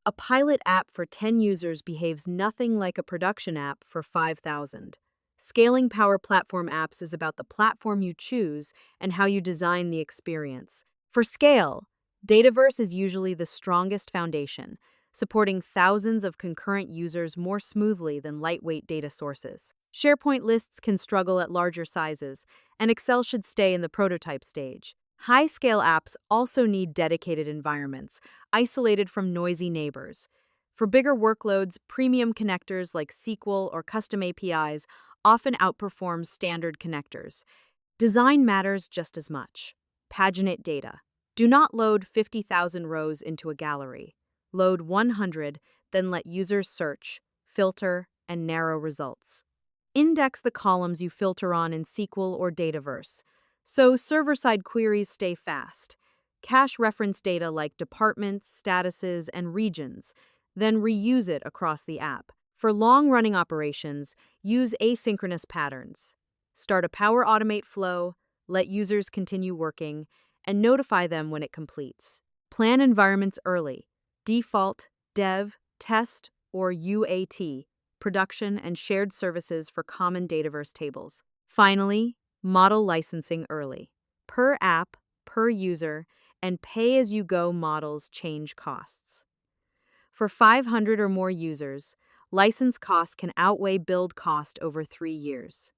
A pilot app for 10 users behaves nothing like a production app for 5,000. Scaling Power Platform apps is about the platform you choose and how you design the experience. For scale, Dataverse is usually the strongest foundation, supporting thousands of concurrent users more smoothly than lightweight data sources. SharePoint lists can struggle at larger sizes, and Excel should stay in the prototype stage. High-scale apps also need dedicated environments, isolated from noisy neighbors. For bigger workloads, premium connectors like SQL or custom APIs often outperform standard connectors. Design matters just as much. Paginate data. Do not load 50,000 rows into a gallery. Load 100, then let users search, filter, and narrow results. Index the columns you filter on in SQL or Dataverse, so server-side queries stay fast. Cache reference data like departments, statuses, and regions, then reuse it across the app. For long-running operations, use asynchronous patterns. Start a Power Automate flow, let users continue working, and notify them when it completes. Plan environments early. Default, dev, test, or UAT, production and shared services for common Dataverse tables. Finally, model licensing early. Per app, per user, and pay-as-you-go models change costs. For 500 or more users, license costs can outweigh build cost over 3 years.